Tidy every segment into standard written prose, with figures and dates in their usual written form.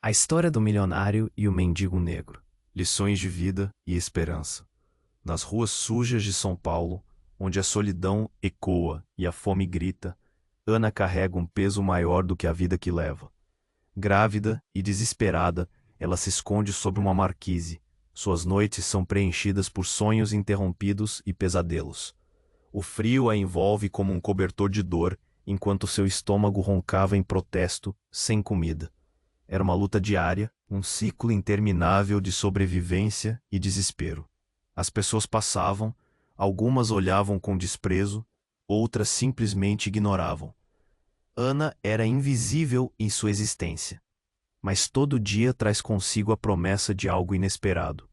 A história do milionário e o mendigo negro. Lições de vida e esperança. Nas ruas sujas de São Paulo, onde a solidão ecoa e a fome grita, Ana carrega um peso maior do que a vida que leva. Grávida e desesperada, ela se esconde sob uma marquise. Suas noites são preenchidas por sonhos interrompidos e pesadelos. O frio a envolve como um cobertor de dor, enquanto seu estômago roncava em protesto, sem comida. Era uma luta diária, um ciclo interminável de sobrevivência e desespero. As pessoas passavam, algumas olhavam com desprezo, outras simplesmente ignoravam. Ana era invisível em sua existência. Mas todo dia traz consigo a promessa de algo inesperado.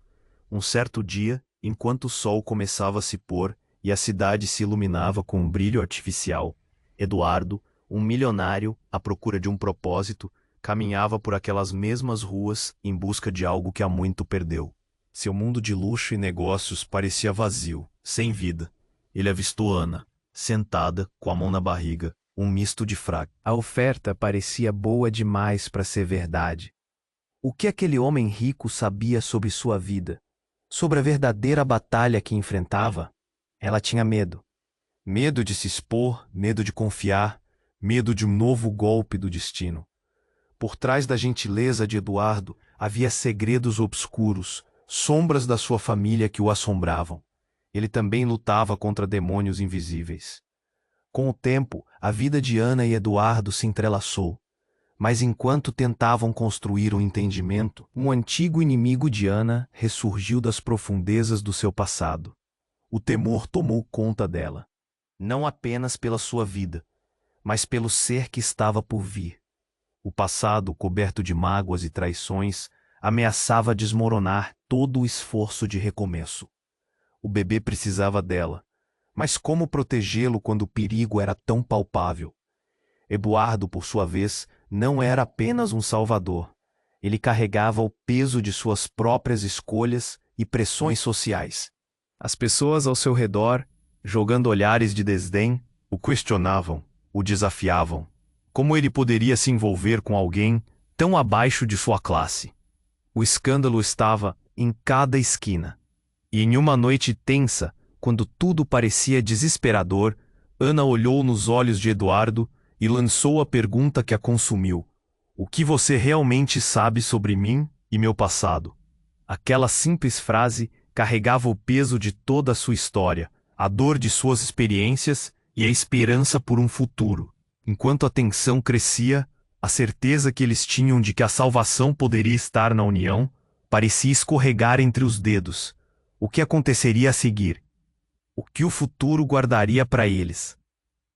Um certo dia, enquanto o sol começava a se pôr e a cidade se iluminava com um brilho artificial, Eduardo, um milionário à procura de um propósito, caminhava por aquelas mesmas ruas em busca de algo que há muito perdeu. Seu mundo de luxo e negócios parecia vazio, sem vida. Ele avistou Ana, sentada, com a mão na barriga, um misto de fraco. A oferta parecia boa demais para ser verdade. O que aquele homem rico sabia sobre sua vida? Sobre a verdadeira batalha que enfrentava? Ela tinha medo. Medo de se expor, medo de confiar, medo de um novo golpe do destino. Por trás da gentileza de Eduardo havia segredos obscuros, sombras da sua família que o assombravam. Ele também lutava contra demônios invisíveis. Com o tempo, a vida de Ana e Eduardo se entrelaçou. Mas enquanto tentavam construir um entendimento, um antigo inimigo de Ana ressurgiu das profundezas do seu passado. O temor tomou conta dela. Não apenas pela sua vida, mas pelo ser que estava por vir. O passado, coberto de mágoas e traições, ameaçava desmoronar todo o esforço de recomeço. O bebê precisava dela, mas como protegê-lo quando o perigo era tão palpável? Eduardo, por sua vez, não era apenas um salvador. Ele carregava o peso de suas próprias escolhas e pressões sociais. As pessoas ao seu redor, jogando olhares de desdém, o questionavam, o desafiavam. Como ele poderia se envolver com alguém tão abaixo de sua classe? O escândalo estava em cada esquina. E em uma noite tensa, quando tudo parecia desesperador, Ana olhou nos olhos de Eduardo e lançou a pergunta que a consumiu. O que você realmente sabe sobre mim e meu passado? Aquela simples frase carregava o peso de toda a sua história, a dor de suas experiências e a esperança por um futuro. Enquanto a tensão crescia, a certeza que eles tinham de que a salvação poderia estar na união parecia escorregar entre os dedos. O que aconteceria a seguir? O que o futuro guardaria para eles?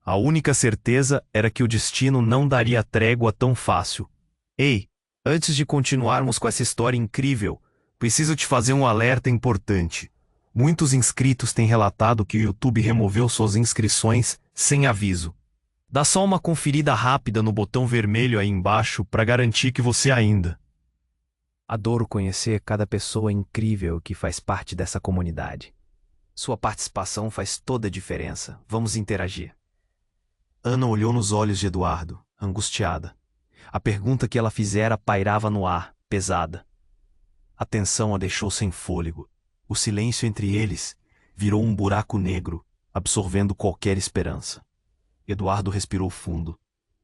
A única certeza era que o destino não daria trégua tão fácil. Ei, antes de continuarmos com essa história incrível, preciso te fazer um alerta importante. Muitos inscritos têm relatado que o YouTube removeu suas inscrições sem aviso. Dá só uma conferida rápida no botão vermelho aí embaixo para garantir que você ainda. Adoro conhecer cada pessoa incrível que faz parte dessa comunidade. Sua participação faz toda a diferença. Vamos interagir. Ana olhou nos olhos de Eduardo, angustiada. A pergunta que ela fizera pairava no ar, pesada. A tensão a deixou sem fôlego. O silêncio entre eles virou um buraco negro, absorvendo qualquer esperança. Eduardo respirou fundo,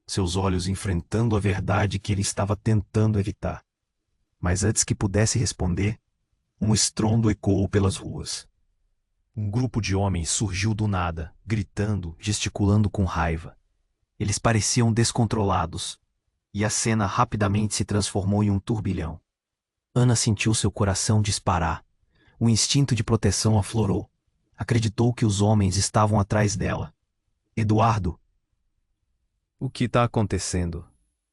seus olhos enfrentando a verdade que ele estava tentando evitar. Mas antes que pudesse responder, um estrondo ecoou pelas ruas. Um grupo de homens surgiu do nada, gritando, gesticulando com raiva. Eles pareciam descontrolados, e a cena rapidamente se transformou em um turbilhão. Ana sentiu seu coração disparar. O instinto de proteção aflorou. Acreditou que os homens estavam atrás dela. Eduardo. O que está acontecendo?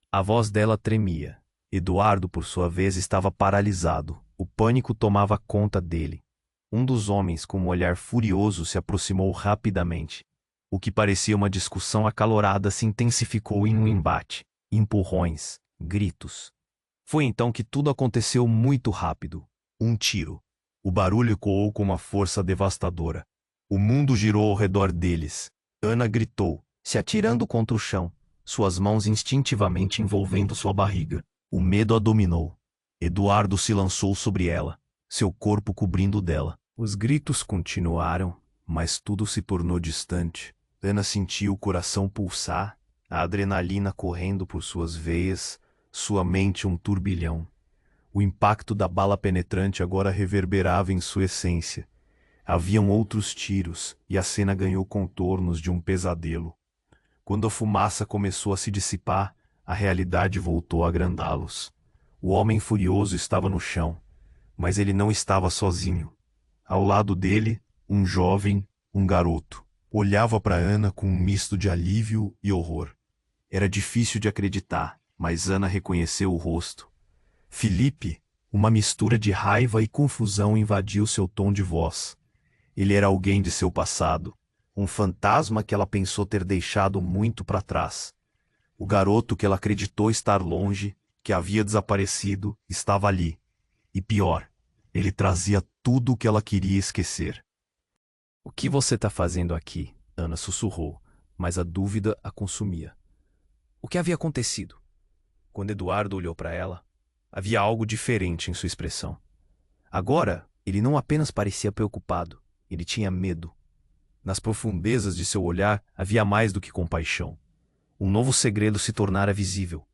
A voz dela tremia. Eduardo, por sua vez, estava paralisado. O pânico tomava conta dele. Um dos homens, com um olhar furioso, se aproximou rapidamente. O que parecia uma discussão acalorada se intensificou em um embate. Empurrões, gritos. Foi então que tudo aconteceu muito rápido. Um tiro. O barulho ecoou com uma força devastadora. O mundo girou ao redor deles. Ana gritou, se atirando contra o chão, suas mãos instintivamente envolvendo sua barriga. O medo a dominou. Eduardo se lançou sobre ela, seu corpo cobrindo o dela. Os gritos continuaram, mas tudo se tornou distante. Ana sentiu o coração pulsar, a adrenalina correndo por suas veias, sua mente um turbilhão. O impacto da bala penetrante agora reverberava em sua essência. Haviam outros tiros, e a cena ganhou contornos de um pesadelo. Quando a fumaça começou a se dissipar, a realidade voltou a agrandá-los. O homem furioso estava no chão, mas ele não estava sozinho. Ao lado dele, um jovem, um garoto. Olhava para Ana com um misto de alívio e horror. Era difícil de acreditar, mas Ana reconheceu o rosto. Felipe, uma mistura de raiva e confusão invadiu seu tom de voz. Ele era alguém de seu passado, um fantasma que ela pensou ter deixado muito para trás. O garoto que ela acreditou estar longe, que havia desaparecido, estava ali. E pior, ele trazia tudo o que ela queria esquecer. O que você está fazendo aqui? Ana sussurrou, mas a dúvida a consumia. O que havia acontecido? Quando Eduardo olhou para ela, havia algo diferente em sua expressão. Agora, ele não apenas parecia preocupado, ele tinha medo. Nas profundezas de seu olhar havia mais do que compaixão. Um novo segredo se tornara visível.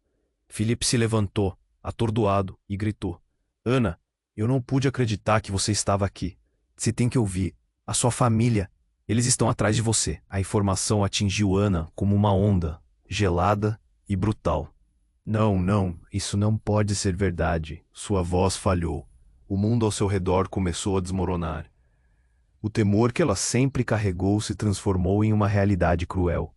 Felipe se levantou, atordoado, e gritou: Ana, eu não pude acreditar que você estava aqui. Você tem que ouvir. A sua família, eles estão atrás de você. A informação atingiu Ana como uma onda, gelada e brutal. Não, isso não pode ser verdade. Sua voz falhou. O mundo ao seu redor começou a desmoronar. O temor que ela sempre carregou se transformou em uma realidade cruel.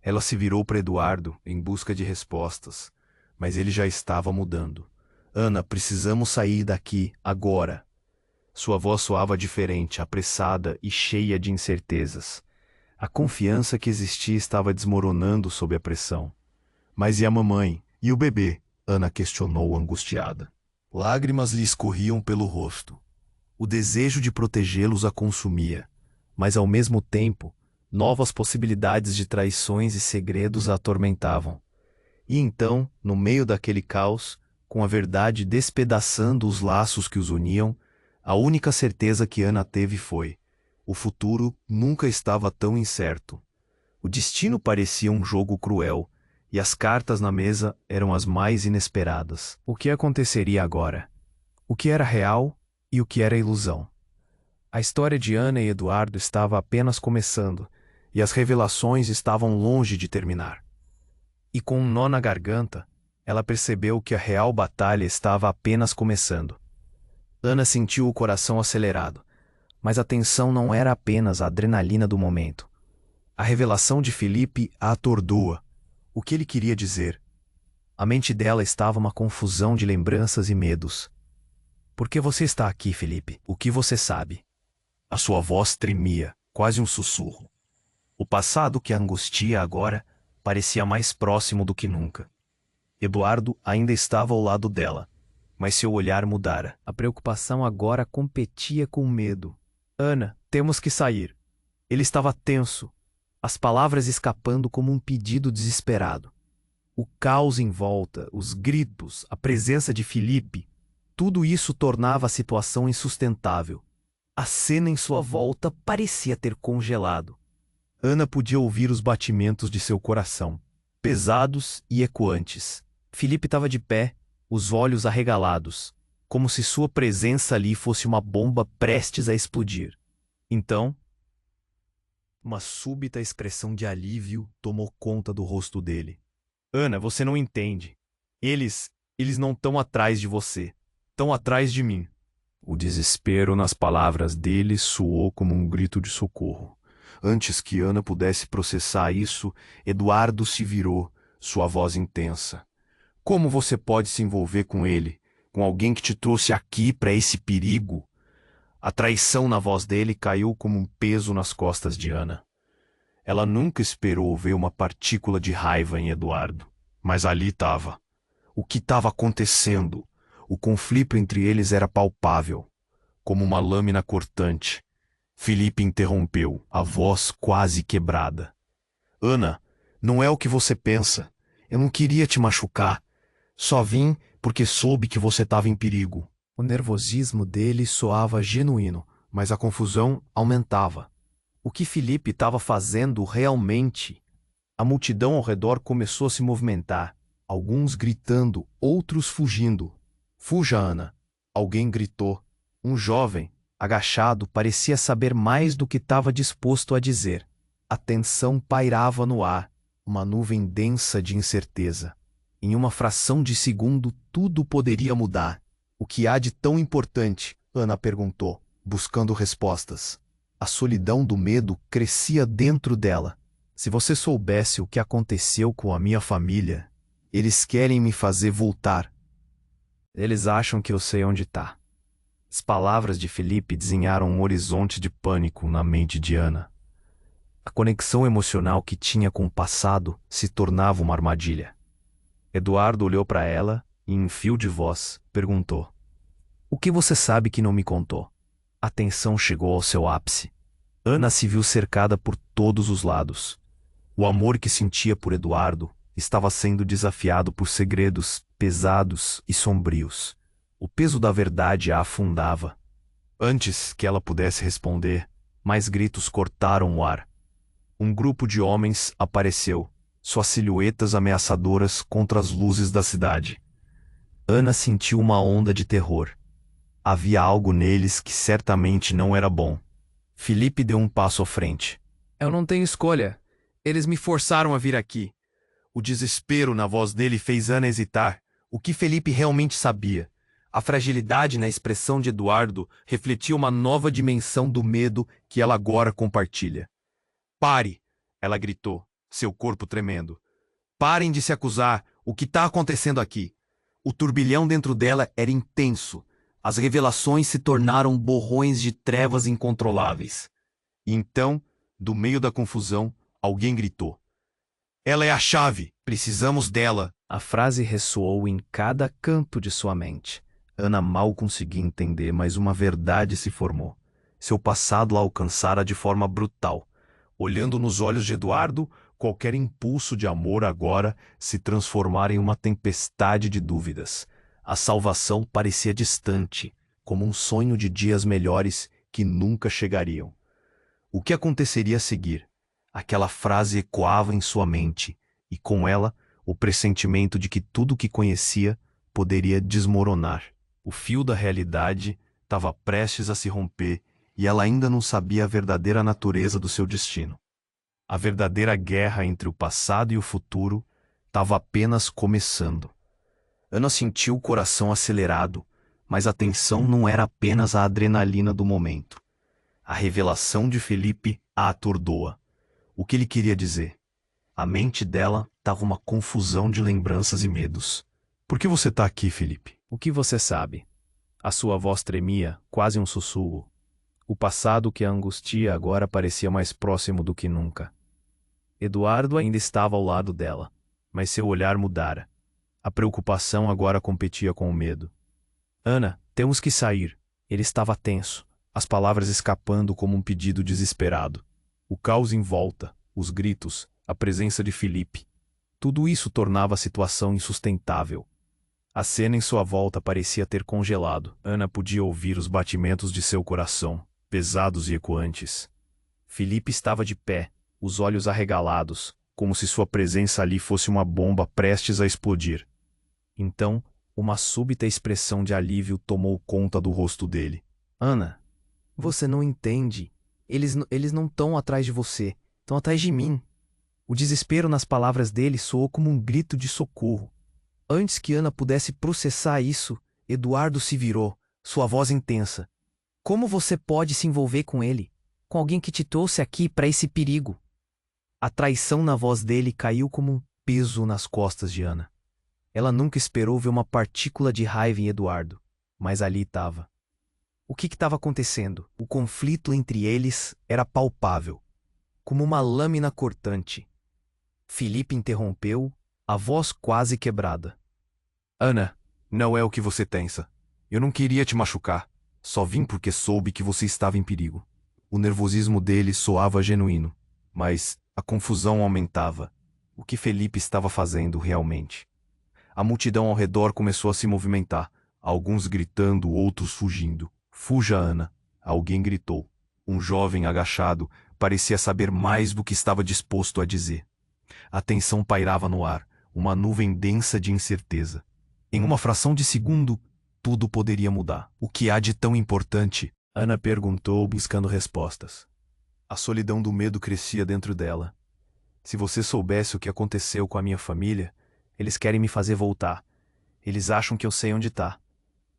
Ela se virou para Eduardo em busca de respostas, mas ele já estava mudando. Ana, precisamos sair daqui, agora. Sua voz soava diferente, apressada e cheia de incertezas. A confiança que existia estava desmoronando sob a pressão. Mas e a mamãe? E o bebê? Ana questionou angustiada. Lágrimas lhe escorriam pelo rosto. O desejo de protegê-los a consumia, mas ao mesmo tempo, novas possibilidades de traições e segredos a atormentavam. E então, no meio daquele caos, com a verdade despedaçando os laços que os uniam, a única certeza que Ana teve foi: o futuro nunca estava tão incerto. O destino parecia um jogo cruel, e as cartas na mesa eram as mais inesperadas. O que aconteceria agora? O que era real e o que era ilusão? A história de Ana e Eduardo estava apenas começando, e as revelações estavam longe de terminar. E com um nó na garganta, ela percebeu que a real batalha estava apenas começando. Ana sentiu o coração acelerado, mas a tensão não era apenas a adrenalina do momento. A revelação de Felipe a atordoa. O que ele queria dizer? A mente dela estava uma confusão de lembranças e medos. Por que você está aqui, Felipe? O que você sabe? A sua voz tremia, quase um sussurro. O passado que a angustia agora parecia mais próximo do que nunca. Eduardo ainda estava ao lado dela, mas seu olhar mudara. A preocupação agora competia com o medo. Ana, temos que sair. Ele estava tenso, as palavras escapando como um pedido desesperado. O caos em volta, os gritos, a presença de Felipe, tudo isso tornava a situação insustentável. A cena em sua volta parecia ter congelado. Ana podia ouvir os batimentos de seu coração, pesados e ecoantes. Felipe estava de pé, os olhos arregalados, como se sua presença ali fosse uma bomba prestes a explodir. Então, uma súbita expressão de alívio tomou conta do rosto dele. Ana, você não entende. Eles não estão atrás de você. Estão atrás de mim. O desespero nas palavras dele soou como um grito de socorro. Antes que Ana pudesse processar isso, Eduardo se virou, sua voz intensa. Como você pode se envolver com ele, com alguém que te trouxe aqui para esse perigo? A traição na voz dele caiu como um peso nas costas de Ana. Ela nunca esperou ver uma partícula de raiva em Eduardo, mas ali estava. O que estava acontecendo? O conflito entre eles era palpável, como uma lâmina cortante. Felipe interrompeu, a voz quase quebrada. Ana, não é o que você pensa. Eu não queria te machucar. Só vim porque soube que você estava em perigo. O nervosismo dele soava genuíno, mas a confusão aumentava. O que Felipe estava fazendo realmente? A multidão ao redor começou a se movimentar, alguns gritando, outros fugindo. Fuja, Ana! Alguém gritou. Um jovem, agachado, parecia saber mais do que estava disposto a dizer. A tensão pairava no ar, uma nuvem densa de incerteza. Em uma fração de segundo, tudo poderia mudar. O que há de tão importante? Ana perguntou, buscando respostas. A solidão do medo crescia dentro dela. Se você soubesse o que aconteceu com a minha família, eles querem me fazer voltar. Eles acham que eu sei onde está. As palavras de Felipe desenharam um horizonte de pânico na mente de Ana. A conexão emocional que tinha com o passado se tornava uma armadilha. Eduardo olhou para ela e, em um fio de voz, perguntou: "O que você sabe que não me contou?" A tensão chegou ao seu ápice. Ana se viu cercada por todos os lados. O amor que sentia por Eduardo estava sendo desafiado por segredos pesados e sombrios. O peso da verdade a afundava. Antes que ela pudesse responder, mais gritos cortaram o ar. Um grupo de homens apareceu, suas silhuetas ameaçadoras contra as luzes da cidade. Ana sentiu uma onda de terror. Havia algo neles que certamente não era bom. Felipe deu um passo à frente. "Eu não tenho escolha. Eles me forçaram a vir aqui." O desespero na voz dele fez Ana hesitar. O que Felipe realmente sabia? A fragilidade na expressão de Eduardo refletia uma nova dimensão do medo que ela agora compartilha. "Pare!" ela gritou, seu corpo tremendo. "Parem de se acusar. O que está acontecendo aqui?" O turbilhão dentro dela era intenso. As revelações se tornaram borrões de trevas incontroláveis. E então, do meio da confusão, alguém gritou: "Ela é a chave! Precisamos dela!" A frase ressoou em cada canto de sua mente. Ana mal conseguia entender, mas uma verdade se formou. Seu passado a alcançara de forma brutal. Olhando nos olhos de Eduardo, qualquer impulso de amor agora se transformara em uma tempestade de dúvidas. A salvação parecia distante, como um sonho de dias melhores que nunca chegariam. O que aconteceria a seguir? Aquela frase ecoava em sua mente, e com ela, o pressentimento de que tudo o que conhecia poderia desmoronar. O fio da realidade estava prestes a se romper e ela ainda não sabia a verdadeira natureza do seu destino. A verdadeira guerra entre o passado e o futuro estava apenas começando. Ana sentiu o coração acelerado, mas a tensão não era apenas a adrenalina do momento. A revelação de Felipe a atordoa. O que ele queria dizer? A mente dela estava uma confusão de lembranças e medos. "Por que você está aqui, Felipe?" "O que você sabe?" A sua voz tremia, quase um sussurro. O passado que a angustia agora parecia mais próximo do que nunca. Eduardo ainda estava ao lado dela, mas seu olhar mudara. A preocupação agora competia com o medo. "Ana, temos que sair." Ele estava tenso, as palavras escapando como um pedido desesperado. O caos em volta, os gritos, a presença de Felipe. Tudo isso tornava a situação insustentável. A cena em sua volta parecia ter congelado. Ana podia ouvir os batimentos de seu coração, pesados e ecoantes. Felipe estava de pé, os olhos arregalados, como se sua presença ali fosse uma bomba prestes a explodir. Então, uma súbita expressão de alívio tomou conta do rosto dele. "Ana, você não entende. Eles não estão atrás de você, estão atrás de mim." O desespero nas palavras dele soou como um grito de socorro. Antes que Ana pudesse processar isso, Eduardo se virou, sua voz intensa. "Como você pode se envolver com ele? Com alguém que te trouxe aqui para esse perigo?" A traição na voz dele caiu como um peso nas costas de Ana. Ela nunca esperou ver uma partícula de raiva em Eduardo, mas ali estava. O que estava acontecendo? O conflito entre eles era palpável, como uma lâmina cortante. Felipe interrompeu, a voz quase quebrada. "Ana, não é o que você pensa. Eu não queria te machucar. Só vim porque soube que você estava em perigo." O nervosismo dele soava genuíno, mas a confusão aumentava. O que Felipe estava fazendo realmente? A multidão ao redor começou a se movimentar, alguns gritando, outros fugindo. Fuja, Ana! Alguém gritou. Um jovem agachado parecia saber mais do que estava disposto a dizer. A tensão pairava no ar, uma nuvem densa de incerteza. Em uma fração de segundo, tudo poderia mudar. O que há de tão importante? Ana perguntou, buscando respostas. A solidão do medo crescia dentro dela. Se você soubesse o que aconteceu com a minha família, eles querem me fazer voltar. Eles acham que eu sei onde está.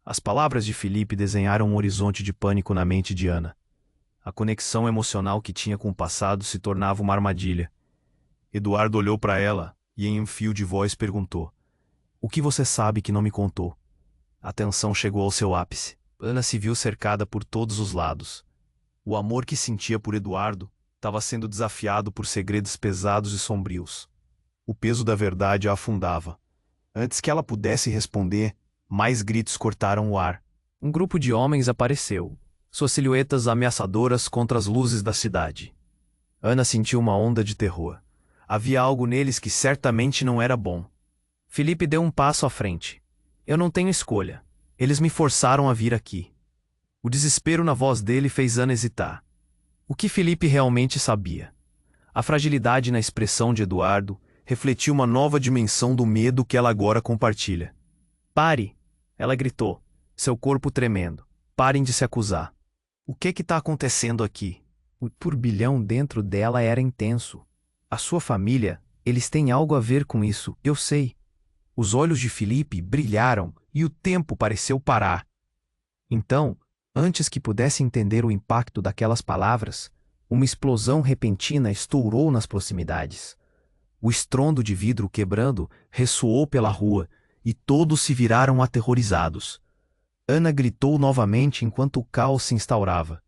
As palavras de Felipe desenharam um horizonte de pânico na mente de Ana. A conexão emocional que tinha com o passado se tornava uma armadilha. Eduardo olhou para ela e, em um fio de voz, perguntou: "O que você sabe que não me contou?" A tensão chegou ao seu ápice. Ana se viu cercada por todos os lados. O amor que sentia por Eduardo estava sendo desafiado por segredos pesados e sombrios. O peso da verdade a afundava. Antes que ela pudesse responder, mais gritos cortaram o ar. Um grupo de homens apareceu, suas silhuetas ameaçadoras contra as luzes da cidade. Ana sentiu uma onda de terror. Havia algo neles que certamente não era bom. Felipe deu um passo à frente. "Eu não tenho escolha. Eles me forçaram a vir aqui." O desespero na voz dele fez Ana hesitar. O que Felipe realmente sabia? A fragilidade na expressão de Eduardo refletiu uma nova dimensão do medo que ela agora compartilha. "Pare!" ela gritou, seu corpo tremendo. "Parem de se acusar." O que está acontecendo aqui? O turbilhão dentro dela era intenso. A sua família, eles têm algo a ver com isso, eu sei. Os olhos de Felipe brilharam e o tempo pareceu parar. Então, antes que pudesse entender o impacto daquelas palavras, uma explosão repentina estourou nas proximidades. O estrondo de vidro quebrando ressoou pela rua e todos se viraram aterrorizados. Ana gritou novamente enquanto o caos se instaurava.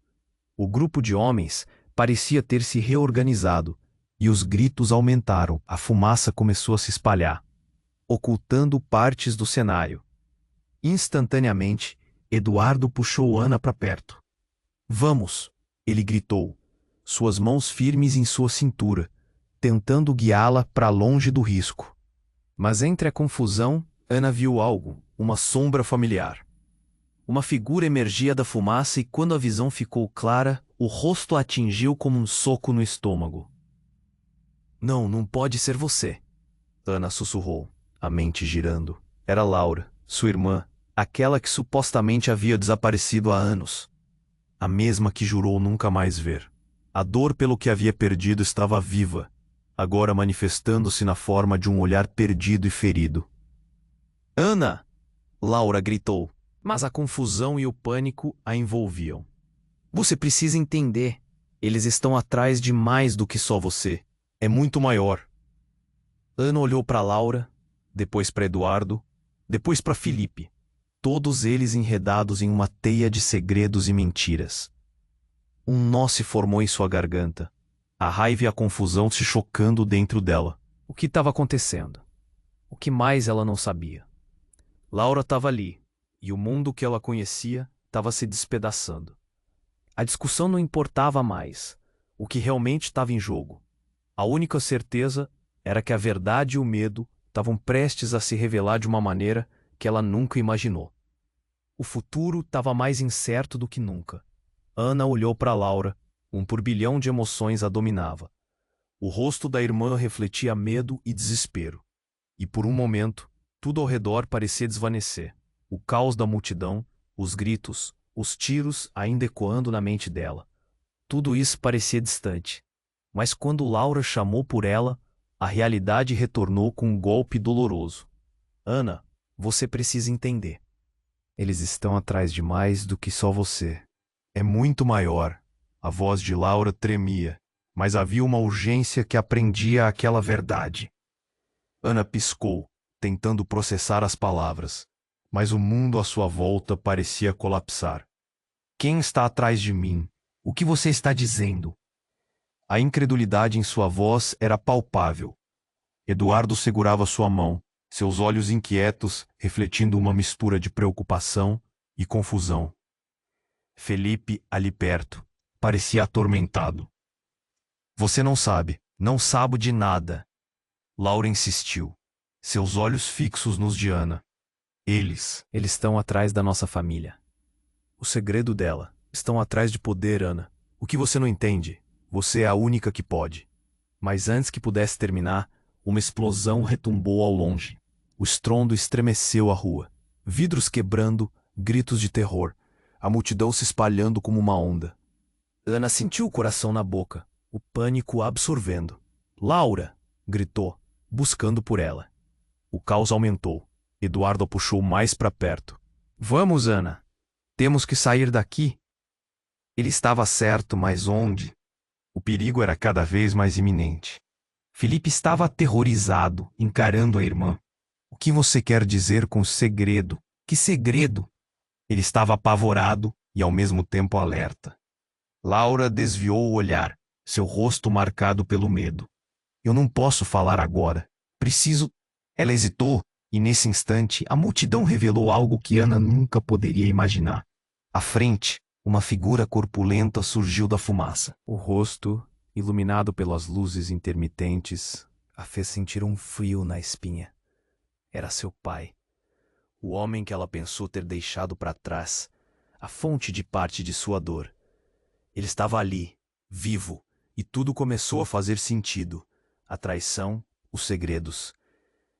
O grupo de homens parecia ter se reorganizado e os gritos aumentaram. A fumaça começou a se espalhar, ocultando partes do cenário. Instantaneamente, Eduardo puxou Ana para perto. "Vamos!" ele gritou, suas mãos firmes em sua cintura, tentando guiá-la para longe do risco. Mas entre a confusão, Ana viu algo, uma sombra familiar. Uma figura emergia da fumaça e quando a visão ficou clara, o rosto a atingiu como um soco no estômago. "Não, não pode ser você!" Ana sussurrou, a mente girando. Era Laura, sua irmã, aquela que supostamente havia desaparecido há anos. A mesma que jurou nunca mais ver. A dor pelo que havia perdido estava viva, agora manifestando-se na forma de um olhar perdido e ferido. "Ana!" Laura gritou, mas a confusão e o pânico a envolviam. "Você precisa entender. Eles estão atrás de mais do que só você. É muito maior." Ana olhou para Laura, depois para Eduardo, depois para Felipe. Todos eles enredados em uma teia de segredos e mentiras. Um nó se formou em sua garganta, a raiva e a confusão se chocando dentro dela. O que estava acontecendo? O que mais ela não sabia? Laura estava ali, e o mundo que ela conhecia estava se despedaçando. A discussão não importava mais. O que realmente estava em jogo. A única certeza era que a verdade e o medo estavam prestes a se revelar de uma maneira que ela nunca imaginou. O futuro estava mais incerto do que nunca. Ana olhou para Laura, um turbilhão de emoções a dominava. O rosto da irmã refletia medo e desespero. E por um momento, tudo ao redor parecia desvanecer. O caos da multidão, os gritos, os tiros ainda ecoando na mente dela. Tudo isso parecia distante. Mas quando Laura chamou por ela, a realidade retornou com um golpe doloroso. "Ana, você precisa entender. Eles estão atrás de mais do que só você. É muito maior." A voz de Laura tremia, mas havia uma urgência que aprendia aquela verdade. Ana piscou, tentando processar as palavras, mas o mundo à sua volta parecia colapsar. "Quem está atrás de mim? O que você está dizendo?" A incredulidade em sua voz era palpável. Eduardo segurava sua mão, seus olhos inquietos refletindo uma mistura de preocupação e confusão. Felipe, ali perto, parecia atormentado. "Você não sabe de nada." Laura insistiu. seus olhos fixos nos de Ana. Eles estão atrás da nossa família. O segredo dela. Estão atrás de poder, Ana. O que você não entende? Você é a única que pode. Mas antes que pudesse terminar, uma explosão retumbou ao longe. O estrondo estremeceu a rua. Vidros quebrando, gritos de terror. A multidão se espalhando como uma onda. Ana sentiu o coração na boca, o pânico absorvendo. Laura! Gritou, buscando por ela. O caos aumentou. Eduardo a puxou mais para perto. Vamos, Ana. Temos que sair daqui. Ele estava certo, mas onde? O perigo era cada vez mais iminente. Felipe estava aterrorizado, encarando a irmã. O que você quer dizer com segredo? Que segredo? Ele estava apavorado e ao mesmo tempo alerta. Laura desviou o olhar, seu rosto marcado pelo medo. Eu não posso falar agora. Preciso... Ela hesitou, e nesse instante a multidão revelou algo que Ana nunca poderia imaginar. À frente, uma figura corpulenta surgiu da fumaça. O rosto, iluminado pelas luzes intermitentes, a fez sentir um frio na espinha. Era seu pai. O homem que ela pensou ter deixado para trás, a fonte de parte de sua dor. Ele estava ali, vivo, e tudo começou a fazer sentido. A traição, os segredos.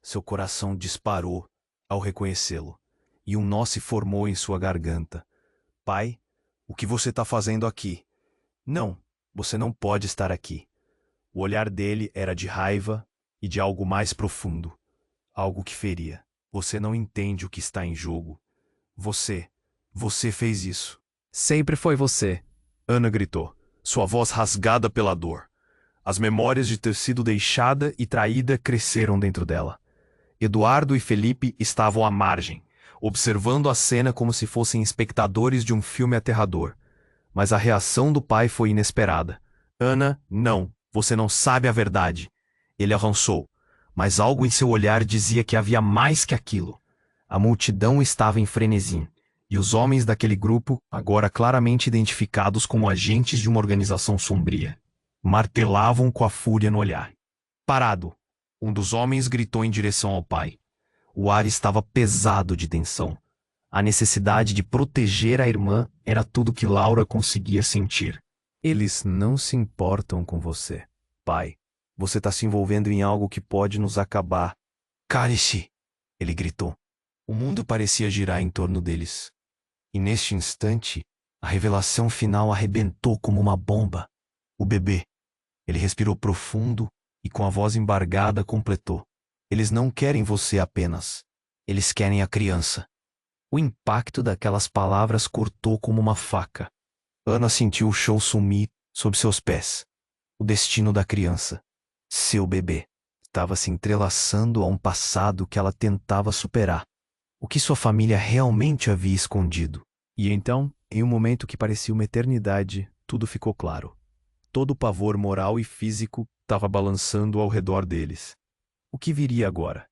Seu coração disparou ao reconhecê-lo, e um nó se formou em sua garganta. Pai, o que você está fazendo aqui? Não, você não pode estar aqui. O olhar dele era de raiva e de algo mais profundo. Algo que feria. Você não entende o que está em jogo. Você fez isso. Sempre foi você. Ana gritou, sua voz rasgada pela dor. As memórias de ter sido deixada e traída cresceram dentro dela. Eduardo e Felipe estavam à margem, observando a cena como se fossem espectadores de um filme aterrador. Mas a reação do pai foi inesperada. Ana, não, você não sabe a verdade. Ele avançou, mas algo em seu olhar dizia que havia mais que aquilo. A multidão estava em frenesi, e os homens daquele grupo, agora claramente identificados como agentes de uma organização sombria, martelavam com a fúria no olhar. Parado, um dos homens gritou em direção ao pai. O ar estava pesado de tensão. A necessidade de proteger a irmã era tudo que Laura conseguia sentir. Eles não se importam com você, pai. Você está se envolvendo em algo que pode nos acabar. Cale-se! Ele gritou. O mundo parecia girar em torno deles. E neste instante, a revelação final arrebentou como uma bomba. O bebê. Ele respirou profundo e com a voz embargada completou. Eles não querem você apenas. Eles querem a criança. O impacto daquelas palavras cortou como uma faca. Ana sentiu o chão sumir sob seus pés. O destino da criança. Seu bebê. Estava se entrelaçando a um passado que ela tentava superar. O que sua família realmente havia escondido. E então, em um momento que parecia uma eternidade, tudo ficou claro. Todo o pavor moral e físico estava balançando ao redor deles. O que viria agora?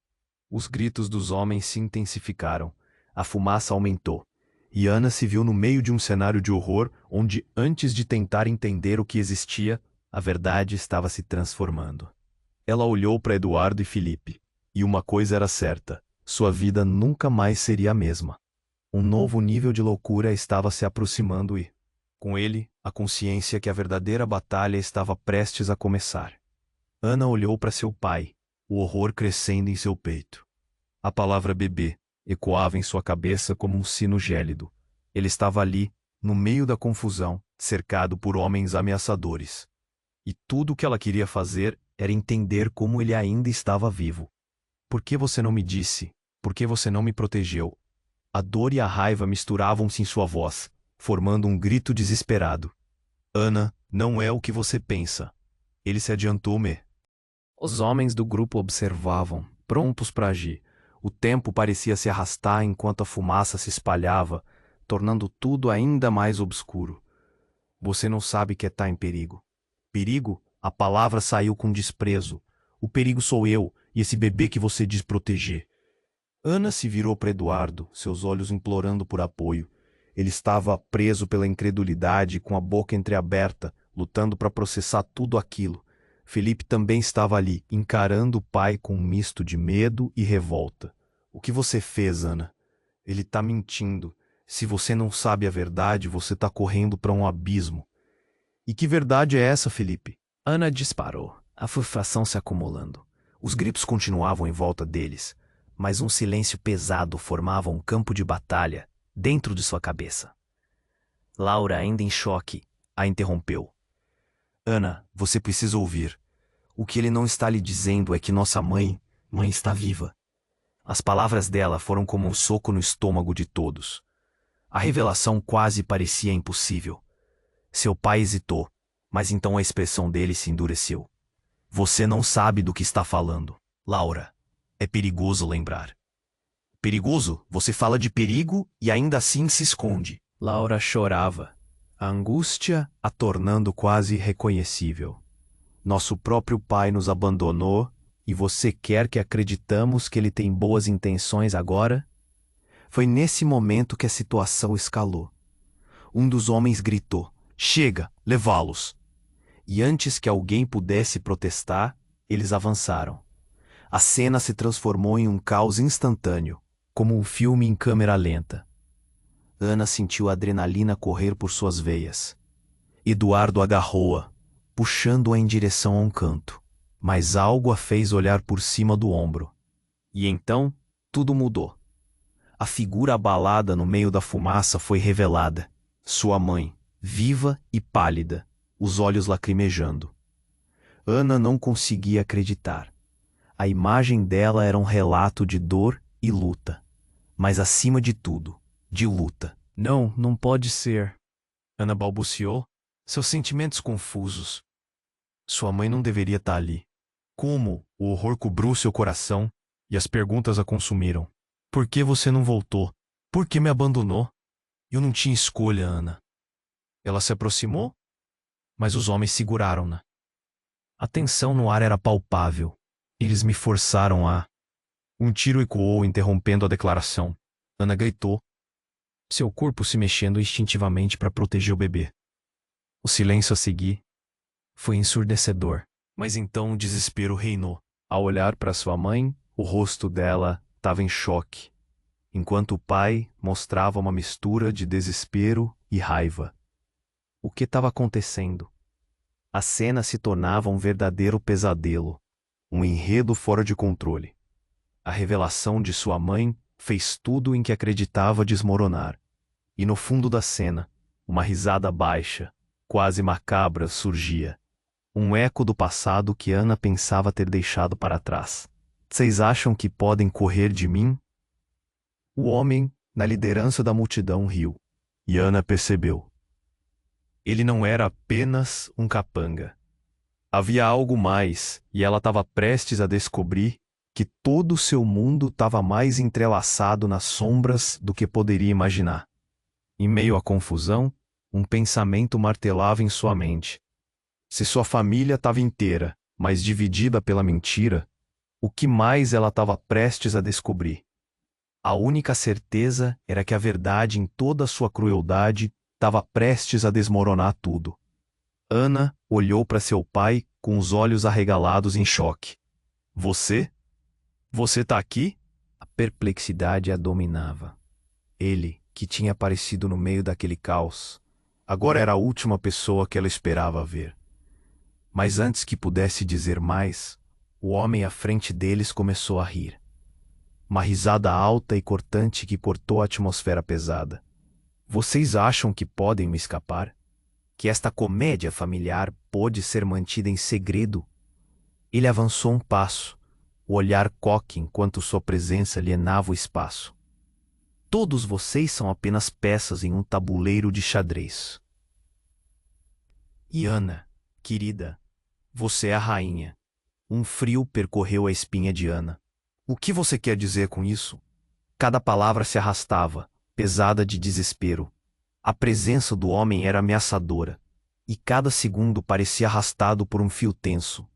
Os gritos dos homens se intensificaram. A fumaça aumentou. E Ana se viu no meio de um cenário de horror onde, antes de tentar entender o que existia, a verdade estava se transformando. Ela olhou para Eduardo e Felipe. E uma coisa era certa. Sua vida nunca mais seria a mesma. Um novo nível de loucura estava se aproximando e, com ele, a consciência que a verdadeira batalha estava prestes a começar. Ana olhou para seu pai, o horror crescendo em seu peito. A palavra bebê ecoava em sua cabeça como um sino gélido. Ele estava ali, no meio da confusão, cercado por homens ameaçadores. E tudo o que ela queria fazer era entender como ele ainda estava vivo. Por que você não me disse? Por que você não me protegeu? A dor e a raiva misturavam-se em sua voz, formando um grito desesperado. Ana, não é o que você pensa. Ele se adiantou-me. Os homens do grupo observavam, prontos para agir. O tempo parecia se arrastar enquanto a fumaça se espalhava, tornando tudo ainda mais obscuro. Você não sabe que está em perigo. Perigo? A palavra saiu com desprezo. O perigo sou eu e esse bebê que você diz proteger. Ana se virou para Eduardo, seus olhos implorando por apoio. Ele estava preso pela incredulidade, com a boca entreaberta, lutando para processar tudo aquilo. Felipe também estava ali, encarando o pai com um misto de medo e revolta. O que você fez, Ana? Ele tá mentindo. Se você não sabe a verdade, você tá correndo para um abismo. E que verdade é essa, Felipe? Ana disparou, a frustração se acumulando. Os gritos continuavam em volta deles, mas um silêncio pesado formava um campo de batalha dentro de sua cabeça. Laura, ainda em choque, a interrompeu. Ana, você precisa ouvir. O que ele não está lhe dizendo é que nossa mãe está viva. As palavras dela foram como um soco no estômago de todos. A revelação quase parecia impossível. Seu pai hesitou, mas então a expressão dele se endureceu. Você não sabe do que está falando, Laura. É perigoso lembrar. Perigoso? Você fala de perigo e ainda assim se esconde. Laura chorava, a angústia a tornando quase irreconhecível. Nosso próprio pai nos abandonou e você quer que acreditamos que ele tem boas intenções agora? Foi nesse momento que a situação escalou. Um dos homens gritou: Chega, levá-los! E antes que alguém pudesse protestar, eles avançaram. A cena se transformou em um caos instantâneo, como um filme em câmera lenta. Ana sentiu a adrenalina correr por suas veias. Eduardo agarrou-a, puxando-a em direção a um canto, mas algo a fez olhar por cima do ombro. E então, tudo mudou. A figura abalada no meio da fumaça foi revelada. Sua mãe, viva e pálida, os olhos lacrimejando. Ana não conseguia acreditar. A imagem dela era um relato de dor e luta, mas acima de tudo, de luta. Não, não pode ser. Ana balbuciou, seus sentimentos confusos. Sua mãe não deveria estar ali. Como o horror cobriu seu coração e as perguntas a consumiram. Por que você não voltou? Por que me abandonou? Eu não tinha escolha, Ana. Ela se aproximou, mas os homens seguraram-na. A tensão no ar era palpável. Eles me forçaram a... Um tiro ecoou, interrompendo a declaração. Ana gritou, seu corpo se mexendo instintivamente para proteger o bebê. O silêncio a seguir foi ensurdecedor, mas então o desespero reinou. Ao olhar para sua mãe, o rosto dela estava em choque, enquanto o pai mostrava uma mistura de desespero e raiva. O que estava acontecendo? A cena se tornava um verdadeiro pesadelo, um enredo fora de controle. A revelação de sua mãe fez tudo em que acreditava desmoronar. E no fundo da cena, uma risada baixa, quase macabra, surgia. Um eco do passado que Ana pensava ter deixado para trás. Vocês acham que podem correr de mim? O homem, na liderança da multidão, riu. E Ana percebeu. Ele não era apenas um capanga. Havia algo mais, e ela estava prestes a descobrir que todo o seu mundo estava mais entrelaçado nas sombras do que poderia imaginar. Em meio à confusão, um pensamento martelava em sua mente. Se sua família estava inteira, mas dividida pela mentira, o que mais ela estava prestes a descobrir? A única certeza era que a verdade em toda a sua crueldade estava prestes a desmoronar tudo. Ana olhou para seu pai com os olhos arregalados em choque. Você? Você tá aqui? A perplexidade a dominava. Ele, que tinha aparecido no meio daquele caos, agora era a última pessoa que ela esperava ver. Mas antes que pudesse dizer mais, o homem à frente deles começou a rir. Uma risada alta e cortante que cortou a atmosfera pesada. Vocês acham que podem me escapar? Que esta comédia familiar pôde ser mantida em segredo? Ele avançou um passo, o olhar coque enquanto sua presença alienava o espaço. Todos vocês são apenas peças em um tabuleiro de xadrez. E Ana, querida, você é a rainha. Um frio percorreu a espinha de Ana. O que você quer dizer com isso? Cada palavra se arrastava, pesada de desespero. A presença do homem era ameaçadora, e cada segundo parecia arrastado por um fio tenso.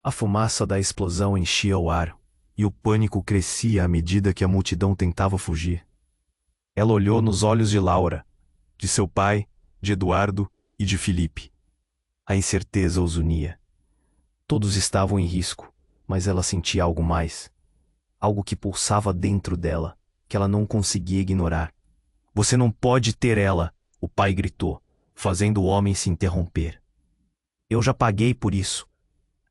A fumaça da explosão enchia o ar, e o pânico crescia à medida que a multidão tentava fugir. Ela olhou nos olhos de Laura, de seu pai, de Eduardo e de Felipe. A incerteza os unia. Todos estavam em risco, mas ela sentia algo mais. Algo que pulsava dentro dela, que ela não conseguia ignorar. Você não pode ter ela, o pai gritou, fazendo o homem se interromper. Eu já paguei por isso.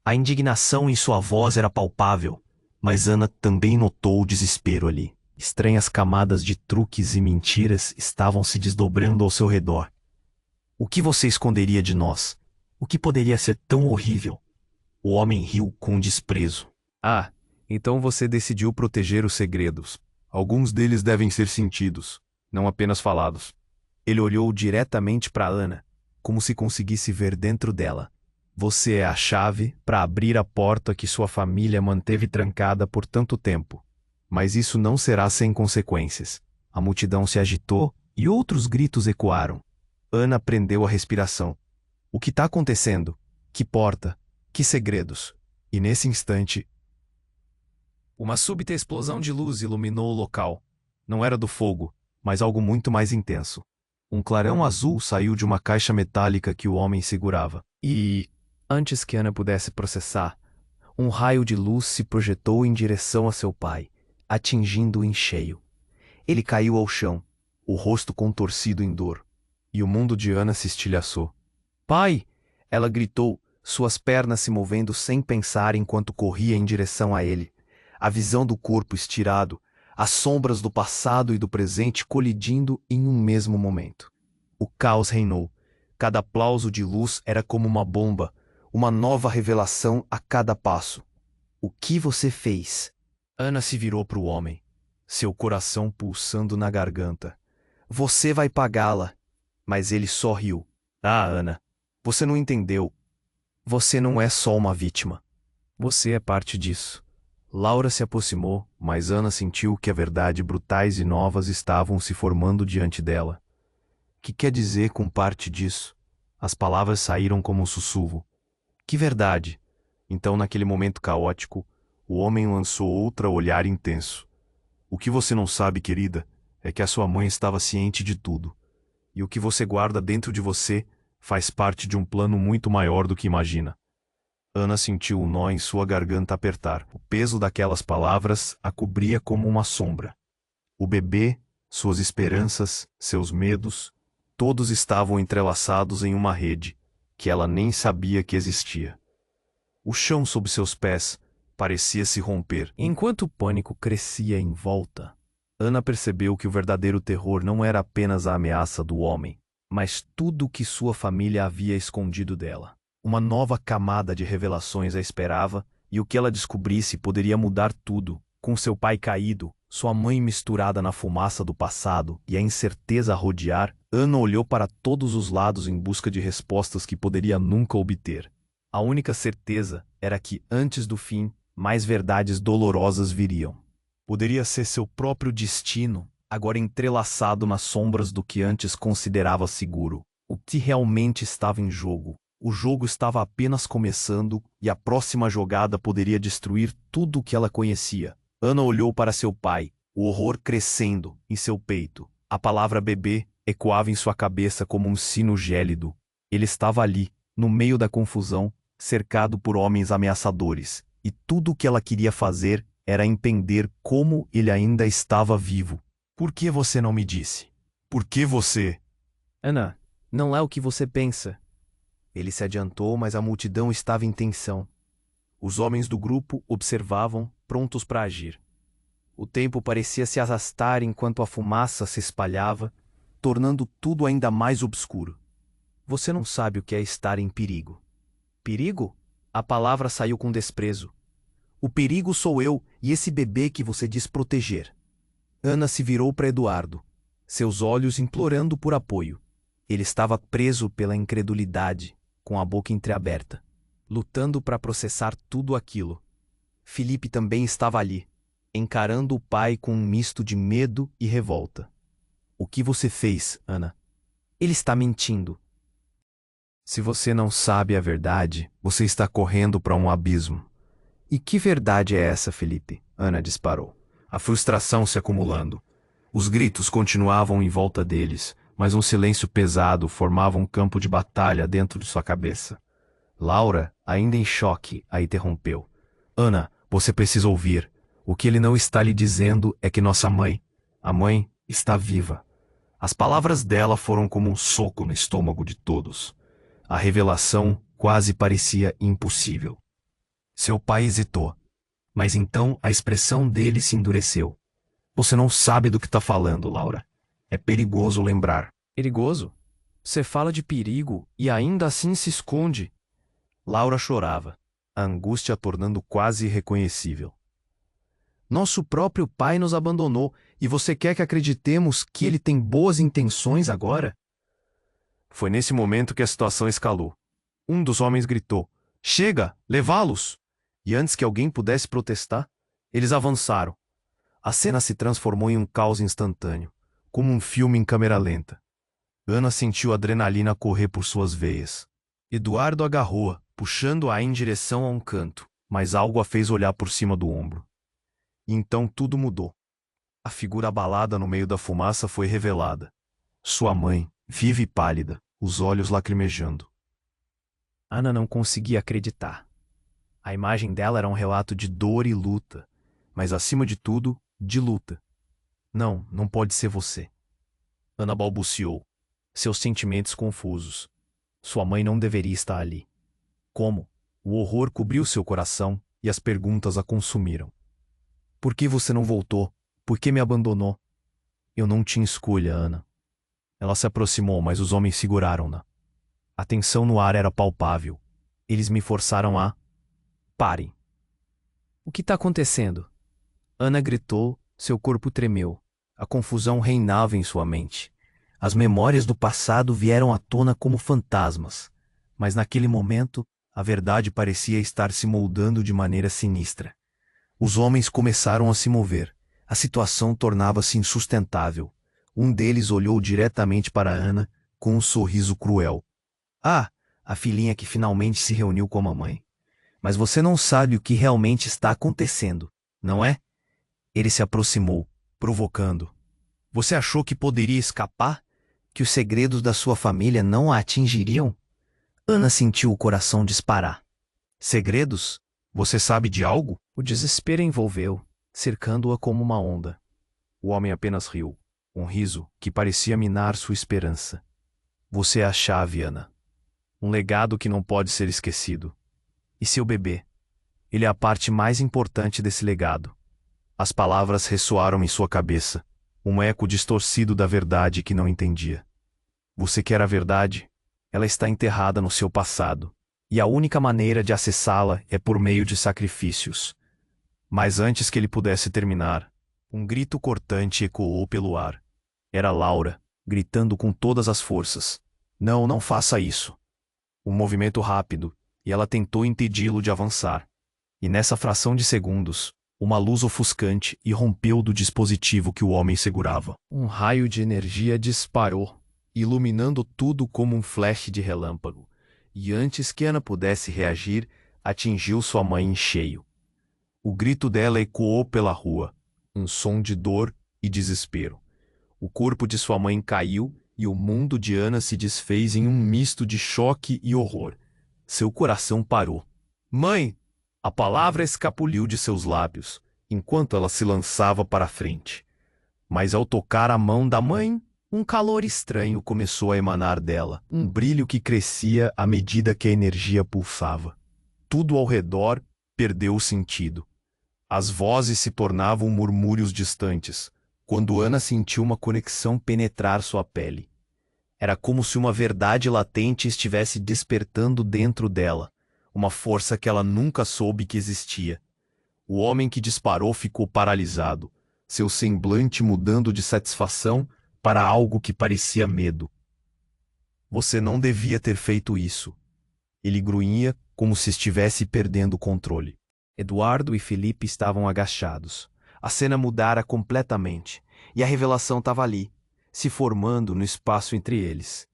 A indignação em sua voz era palpável, mas Ana também notou o desespero ali. Estranhas camadas de truques e mentiras estavam se desdobrando ao seu redor. O que você esconderia de nós? O que poderia ser tão horrível? O homem riu com desprezo. Ah, então você decidiu proteger os segredos. Alguns deles devem ser sentidos, não apenas falados. Ele olhou diretamente para Ana, como se conseguisse ver dentro dela. Você é a chave para abrir a porta que sua família manteve trancada por tanto tempo. Mas isso não será sem consequências. A multidão se agitou e outros gritos ecoaram. Ana prendeu a respiração. O que está acontecendo? Que porta? Que segredos? E nesse instante, uma súbita explosão de luz iluminou o local. Não era do fogo, mas algo muito mais intenso. Um clarão azul saiu de uma caixa metálica que o homem segurava. E, antes que Ana pudesse processar, um raio de luz se projetou em direção a seu pai, atingindo-o em cheio. Ele caiu ao chão, o rosto contorcido em dor, e o mundo de Ana se estilhaçou. Pai! Ela gritou, suas pernas se movendo sem pensar enquanto corria em direção a ele. A visão do corpo estirado, as sombras do passado e do presente colidindo em um mesmo momento. O caos reinou. Cada aplauso de luz era como uma bomba, uma nova revelação a cada passo. O que você fez? Ana se virou para o homem, seu coração pulsando na garganta. Você vai pagá-la. Mas ele só riu. Ah, Ana, você não entendeu. Você não é só uma vítima. Você é parte disso. Laura se aproximou, mas Ana sentiu que a verdade brutais e novas estavam se formando diante dela. Que quer dizer com parte disso? As palavras saíram como um sussurro. Que verdade? Então, naquele momento caótico, o homem lançou outro olhar intenso. O que você não sabe, querida, é que a sua mãe estava ciente de tudo. E o que você guarda dentro de você faz parte de um plano muito maior do que imagina. Ana sentiu o nó em sua garganta apertar. O peso daquelas palavras a cobria como uma sombra. O bebê, suas esperanças, seus medos, todos estavam entrelaçados em uma rede, que ela nem sabia que existia. O chão sob seus pés parecia se romper. Enquanto o pânico crescia em volta, Ana percebeu que o verdadeiro terror não era apenas a ameaça do homem, mas tudo o que sua família havia escondido dela. Uma nova camada de revelações a esperava, e o que ela descobrisse poderia mudar tudo. Com seu pai caído, sua mãe misturada na fumaça do passado e a incerteza a rodear, Ana olhou para todos os lados em busca de respostas que poderia nunca obter. A única certeza era que, antes do fim, mais verdades dolorosas viriam. Poderia ser seu próprio destino, agora entrelaçado nas sombras do que antes considerava seguro. O que realmente estava em jogo? O jogo estava apenas começando e a próxima jogada poderia destruir tudo o que ela conhecia. Ana olhou para seu pai, o horror crescendo em seu peito. A palavra bebê ecoava em sua cabeça como um sino gélido. Ele estava ali, no meio da confusão, cercado por homens ameaçadores, e tudo o que ela queria fazer era entender como ele ainda estava vivo. Por que você não me disse? Por que você? Ana, não é o que você pensa. Ele se adiantou, mas a multidão estava em tensão. Os homens do grupo observavam, prontos para agir. O tempo parecia se arrastar enquanto a fumaça se espalhava, tornando tudo ainda mais obscuro. Você não sabe o que é estar em perigo. Perigo? A palavra saiu com desprezo. O perigo sou eu e esse bebê que você diz proteger. Ana se virou para Eduardo, seus olhos implorando por apoio. Ele estava preso pela incredulidade, com a boca entreaberta, lutando para processar tudo aquilo. Felipe também estava ali, encarando o pai com um misto de medo e revolta. O que você fez, Ana? Ele está mentindo. Se você não sabe a verdade, você está correndo para um abismo. E que verdade é essa, Felipe? Ana disparou. A frustração se acumulando. Os gritos continuavam em volta deles, mas um silêncio pesado formava um campo de batalha dentro de sua cabeça. Laura, ainda em choque, a interrompeu. Ana, você precisa ouvir. O que ele não está lhe dizendo é que nossa mãe, a mãe, está viva. As palavras dela foram como um soco no estômago de todos. A revelação quase parecia impossível. Seu pai hesitou, mas então a expressão dele se endureceu. Você não sabe do que está falando, Laura. É perigoso lembrar. Perigoso? Você fala de perigo e ainda assim se esconde. Laura chorava, a angústia a tornando quase irreconhecível. Nosso próprio pai nos abandonou e você quer que acreditemos que ele tem boas intenções agora? Foi nesse momento que a situação escalou. Um dos homens gritou: Chega, levá-los! E antes que alguém pudesse protestar, eles avançaram. A cena se transformou em um caos instantâneo, como um filme em câmera lenta. Ana sentiu a adrenalina correr por suas veias. Eduardo agarrou-a, puxando-a em direção a um canto, mas algo a fez olhar por cima do ombro. E então tudo mudou. A figura abalada no meio da fumaça foi revelada. Sua mãe, viva e pálida, os olhos lacrimejando. Ana não conseguia acreditar. A imagem dela era um relato de dor e luta, mas acima de tudo, de luta. Não, não pode ser você. Ana balbuciou, seus sentimentos confusos. Sua mãe não deveria estar ali. Como? O horror cobriu seu coração e as perguntas a consumiram. Por que você não voltou? Por que me abandonou? Eu não tinha escolha, Ana. Ela se aproximou, mas os homens seguraram-na. A tensão no ar era palpável. Eles me forçaram a... Parem. O que está acontecendo? Ana gritou, seu corpo tremeu. A confusão reinava em sua mente. As memórias do passado vieram à tona como fantasmas, mas naquele momento a verdade parecia estar se moldando de maneira sinistra. Os homens começaram a se mover. A situação tornava-se insustentável. Um deles olhou diretamente para Ana com um sorriso cruel. Ah, a filhinha que finalmente se reuniu com a mamãe. Mas você não sabe o que realmente está acontecendo, não é? Ele se aproximou, provocando. Você achou que poderia escapar? Que os segredos da sua família não a atingiriam? Ana sentiu o coração disparar. Segredos? Você sabe de algo? O desespero envolveu, cercando-a como uma onda. O homem apenas riu, um riso que parecia minar sua esperança. Você é a chave, Ana. Um legado que não pode ser esquecido. E seu bebê? Ele é a parte mais importante desse legado. As palavras ressoaram em sua cabeça, um eco distorcido da verdade que não entendia. Você quer a verdade? Ela está enterrada no seu passado, e a única maneira de acessá-la é por meio de sacrifícios. Mas antes que ele pudesse terminar, um grito cortante ecoou pelo ar. Era Laura, gritando com todas as forças. Não, não faça isso. Um movimento rápido, e ela tentou impedi-lo de avançar. E nessa fração de segundos, uma luz ofuscante irrompeu do dispositivo que o homem segurava. Um raio de energia disparou, iluminando tudo como um flash de relâmpago, e antes que Ana pudesse reagir, atingiu sua mãe em cheio. O grito dela ecoou pela rua, um som de dor e desespero. O corpo de sua mãe caiu e o mundo de Ana se desfez em um misto de choque e horror. Seu coração parou. Mãe! A palavra escapuliu de seus lábios, enquanto ela se lançava para a frente. Mas ao tocar a mão da mãe, um calor estranho começou a emanar dela, um brilho que crescia à medida que a energia pulsava. Tudo ao redor perdeu o sentido. As vozes se tornavam murmúrios distantes, quando Ana sentiu uma conexão penetrar sua pele. Era como se uma verdade latente estivesse despertando dentro dela, uma força que ela nunca soube que existia. O homem que disparou ficou paralisado, seu semblante mudando de satisfação para algo que parecia medo. Você não devia ter feito isso. Ele grunhia como se estivesse perdendo o controle. Eduardo e Felipe estavam agachados. A cena mudara completamente, e a revelação estava ali, se formando no espaço entre eles.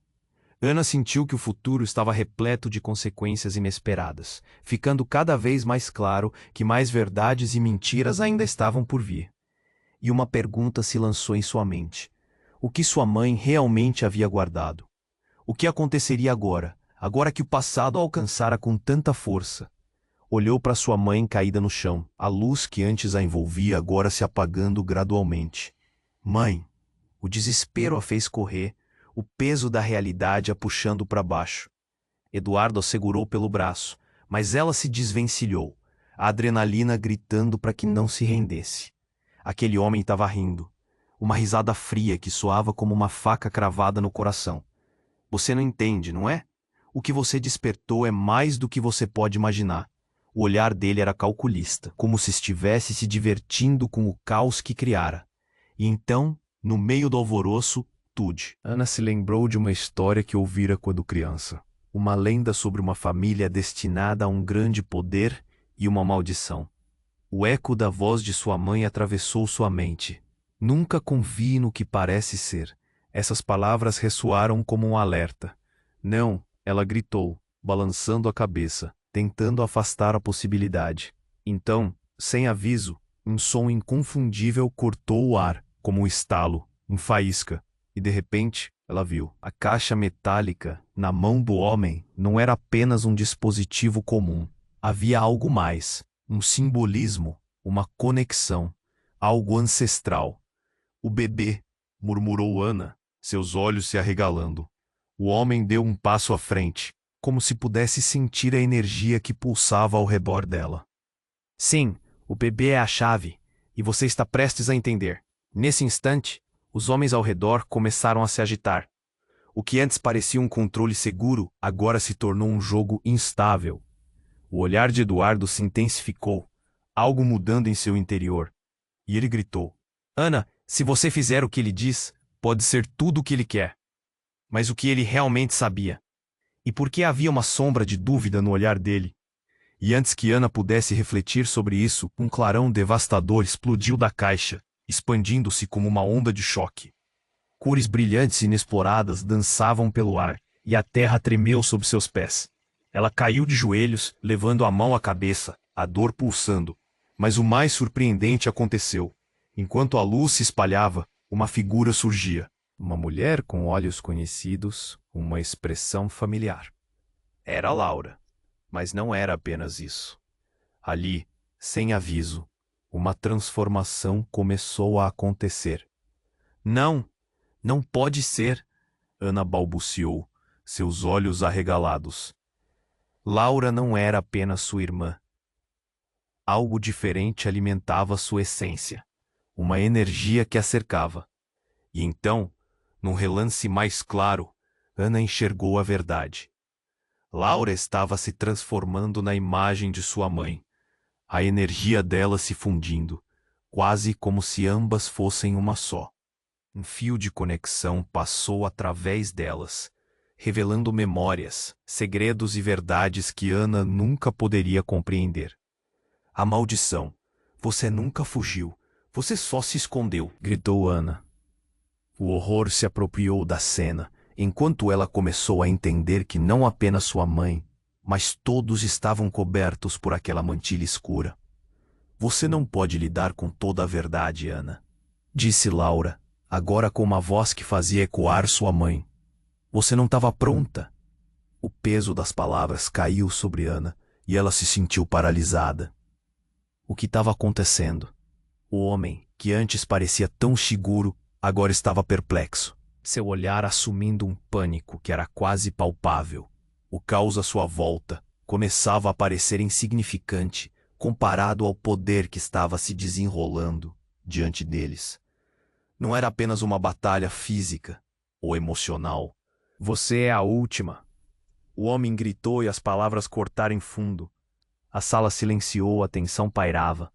Ana sentiu que o futuro estava repleto de consequências inesperadas, ficando cada vez mais claro que mais verdades e mentiras ainda estavam por vir. E uma pergunta se lançou em sua mente. O que sua mãe realmente havia guardado? O que aconteceria agora, agora que o passado a alcançara com tanta força. Olhou para sua mãe caída no chão, a luz que antes a envolvia agora se apagando gradualmente. Mãe! O desespero a fez correr, o peso da realidade a puxando para baixo. Eduardo a segurou pelo braço, mas ela se desvencilhou, a adrenalina gritando para que não se rendesse. Aquele homem estava rindo, uma risada fria que soava como uma faca cravada no coração. Você não entende, não é? O que você despertou é mais do que você pode imaginar. O olhar dele era calculista, como se estivesse se divertindo com o caos que criara. E então, no meio do alvoroço, tude. Ana se lembrou de uma história que ouvira quando criança. Uma lenda sobre uma família destinada a um grande poder e uma maldição. O eco da voz de sua mãe atravessou sua mente. Nunca confie no que parece ser. Essas palavras ressoaram como um alerta. Não, ela gritou, balançando a cabeça, tentando afastar a possibilidade. Então, sem aviso, um som inconfundível cortou o ar, como um estalo, um faísca, e de repente, ela viu. A caixa metálica, na mão do homem, não era apenas um dispositivo comum. Havia algo mais, um simbolismo, uma conexão, algo ancestral. O bebê, murmurou Ana, seus olhos se arregalando. O homem deu um passo à frente, como se pudesse sentir a energia que pulsava ao redor dela. Sim, o bebê é a chave, e você está prestes a entender. Nesse instante, os homens ao redor começaram a se agitar. O que antes parecia um controle seguro, agora se tornou um jogo instável. O olhar de Eduardo se intensificou, algo mudando em seu interior. E ele gritou: Ana, se você fizer o que ele diz, pode ser tudo o que ele quer. Mas o que ele realmente sabia? E por que havia uma sombra de dúvida no olhar dele? E antes que Ana pudesse refletir sobre isso, um clarão devastador explodiu da caixa, expandindo-se como uma onda de choque. Cores brilhantes e inexploradas dançavam pelo ar, e a terra tremeu sob seus pés. Ela caiu de joelhos, levando a mão à cabeça, a dor pulsando. Mas o mais surpreendente aconteceu. Enquanto a luz se espalhava, uma figura surgia. Uma mulher com olhos conhecidos, uma expressão familiar. Era Laura. Mas não era apenas isso. Ali, sem aviso, uma transformação começou a acontecer. Não, não pode ser, Ana balbuciou, seus olhos arregalados. Laura não era apenas sua irmã. Algo diferente alimentava sua essência, uma energia que a cercava. E então, num relance mais claro, Ana enxergou a verdade. Laura estava se transformando na imagem de sua mãe, a energia dela se fundindo, quase como se ambas fossem uma só. Um fio de conexão passou através delas, revelando memórias, segredos e verdades que Ana nunca poderia compreender. A maldição. Você nunca fugiu. Você só se escondeu, gritou Ana. O horror se apropriou da cena, enquanto ela começou a entender que não apenas sua mãe, mas todos estavam cobertos por aquela mantilha escura. Você não pode lidar com toda a verdade, Ana, disse Laura, agora com uma voz que fazia ecoar sua mãe. Você não estava pronta. O peso das palavras caiu sobre Ana e ela se sentiu paralisada. O que estava acontecendo? O homem, que antes parecia tão seguro, agora estava perplexo, seu olhar assumindo um pânico que era quase palpável. O caos à sua volta começava a parecer insignificante comparado ao poder que estava se desenrolando diante deles. Não era apenas uma batalha física ou emocional. Você é a última. O homem gritou e as palavras cortaram em fundo. A sala silenciou, a tensão pairava.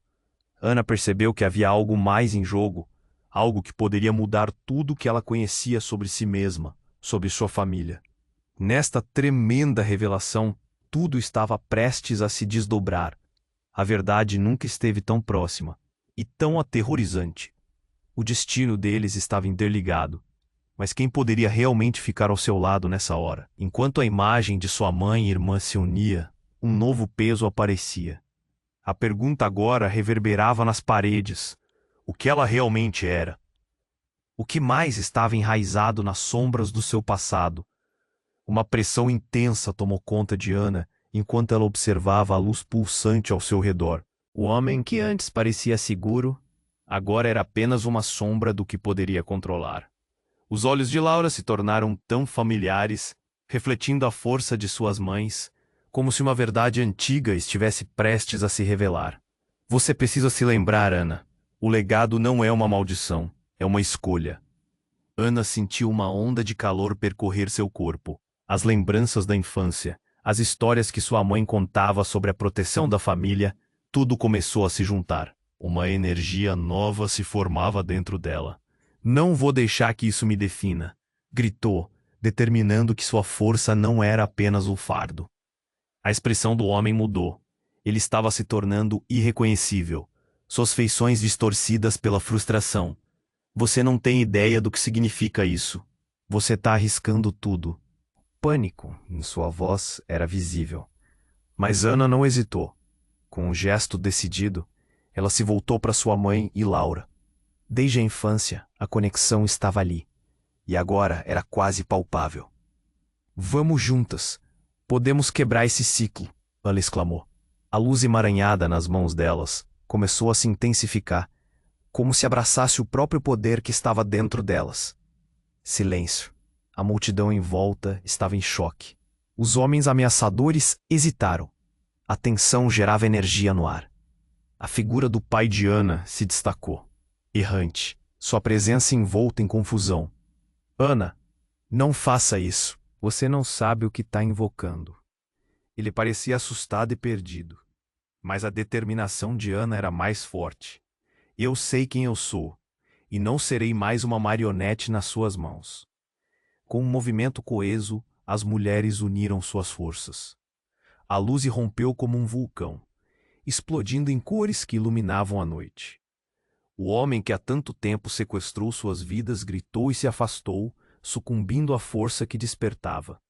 Ana percebeu que havia algo mais em jogo, algo que poderia mudar tudo o que ela conhecia sobre si mesma, sobre sua família. Nesta tremenda revelação, tudo estava prestes a se desdobrar. A verdade nunca esteve tão próxima e tão aterrorizante. O destino deles estava interligado. Mas quem poderia realmente ficar ao seu lado nessa hora? Enquanto a imagem de sua mãe e irmã se unia, um novo peso aparecia. A pergunta agora reverberava nas paredes. O que ela realmente era? O que mais estava enraizado nas sombras do seu passado? Uma pressão intensa tomou conta de Ana enquanto ela observava a luz pulsante ao seu redor. O homem que antes parecia seguro, agora era apenas uma sombra do que poderia controlar. Os olhos de Laura se tornaram tão familiares, refletindo a força de suas mães, como se uma verdade antiga estivesse prestes a se revelar. Você precisa se lembrar, Ana. O legado não é uma maldição, é uma escolha. Ana sentiu uma onda de calor percorrer seu corpo. As lembranças da infância, as histórias que sua mãe contava sobre a proteção da família, tudo começou a se juntar. Uma energia nova se formava dentro dela. Não vou deixar que isso me defina, gritou, determinando que sua força não era apenas o fardo. A expressão do homem mudou. Ele estava se tornando irreconhecível, suas feições distorcidas pela frustração. Você não tem ideia do que significa isso. Você está arriscando tudo. Pânico em sua voz era visível. Mas Ana não hesitou. Com um gesto decidido, ela se voltou para sua mãe e Laura. Desde a infância, a conexão estava ali. E agora era quase palpável. Vamos juntas. Podemos quebrar esse ciclo, ela exclamou. A luz emaranhada nas mãos delas começou a se intensificar, como se abraçasse o próprio poder que estava dentro delas. Silêncio. A multidão em volta estava em choque. Os homens ameaçadores hesitaram. A tensão gerava energia no ar. A figura do pai de Ana se destacou. Errante, sua presença envolta em confusão. Ana, não faça isso. Você não sabe o que está invocando. Ele parecia assustado e perdido. Mas a determinação de Ana era mais forte. Eu sei quem eu sou, e não serei mais uma marionete nas suas mãos. Com um movimento coeso, as mulheres uniram suas forças. A luz irrompeu como um vulcão, explodindo em cores que iluminavam a noite. O homem que há tanto tempo sequestrou suas vidas gritou e se afastou, sucumbindo à força que despertava.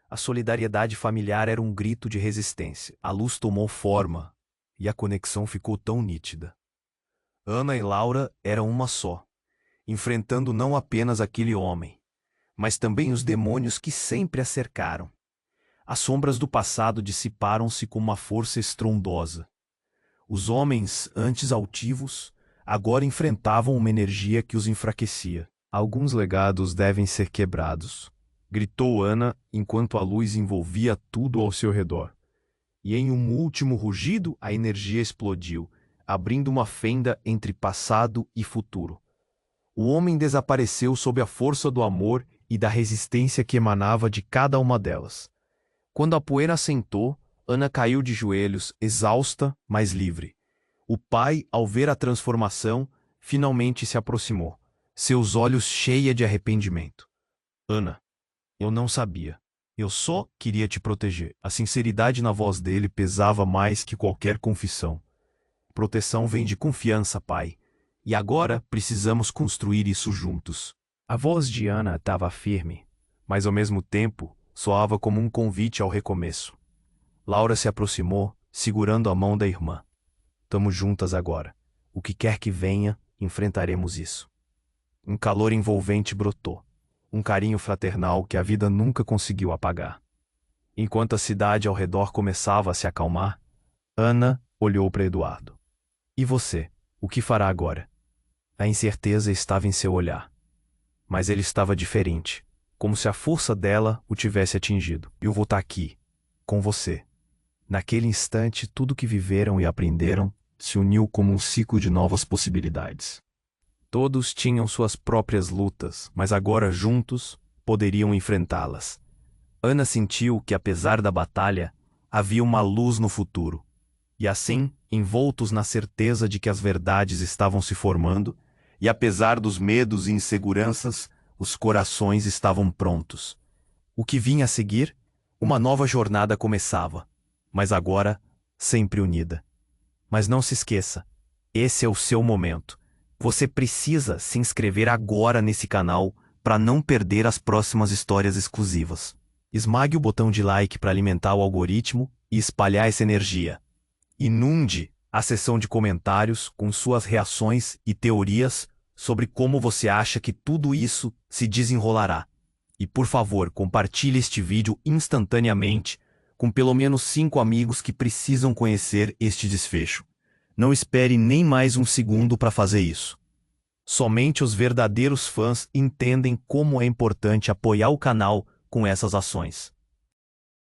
A solidariedade familiar era um grito de resistência. A luz tomou forma, e a conexão ficou tão nítida. Ana e Laura eram uma só, enfrentando não apenas aquele homem, mas também os demônios que sempre a cercaram. As sombras do passado dissiparam-se com uma força estrondosa. Os homens, antes altivos, agora enfrentavam uma energia que os enfraquecia. Alguns legados devem ser quebrados, gritou Ana enquanto a luz envolvia tudo ao seu redor. E em um último rugido a energia explodiu, abrindo uma fenda entre passado e futuro. O homem desapareceu sob a força do amor e da resistência que emanava de cada uma delas. Quando a poeira assentou, Ana caiu de joelhos, exausta, mas livre. O pai, ao ver a transformação, finalmente se aproximou, seus olhos cheios de arrependimento. Ana, eu não sabia. Eu só queria te proteger. A sinceridade na voz dele pesava mais que qualquer confissão. Proteção vem de confiança, pai. E agora precisamos construir isso juntos. A voz de Ana estava firme, mas ao mesmo tempo soava como um convite ao recomeço. Laura se aproximou, segurando a mão da irmã. Estamos juntas agora. O que quer que venha, enfrentaremos isso. Um calor envolvente brotou. Um carinho fraternal que a vida nunca conseguiu apagar. Enquanto a cidade ao redor começava a se acalmar, Ana olhou para Eduardo. E você, o que fará agora? A incerteza estava em seu olhar. Mas ele estava diferente, como se a força dela o tivesse atingido. Eu vou estar aqui, com você. Naquele instante, tudo que viveram e aprenderam se uniu como um ciclo de novas possibilidades. Todos tinham suas próprias lutas, mas agora juntos poderiam enfrentá-las. Ana sentiu que, apesar da batalha, havia uma luz no futuro. E assim, envoltos na certeza de que as verdades estavam se formando, e apesar dos medos e inseguranças, os corações estavam prontos. O que vinha a seguir? Uma nova jornada começava, mas agora sempre unida. Mas não se esqueça, esse é o seu momento. Você precisa se inscrever agora nesse canal para não perder as próximas histórias exclusivas. Esmague o botão de like para alimentar o algoritmo e espalhar essa energia. Inunde a seção de comentários com suas reações e teorias sobre como você acha que tudo isso se desenrolará. E por favor, compartilhe este vídeo instantaneamente com pelo menos 5 amigos que precisam conhecer este desfecho. Não espere nem mais um segundo para fazer isso. Somente os verdadeiros fãs entendem como é importante apoiar o canal com essas ações.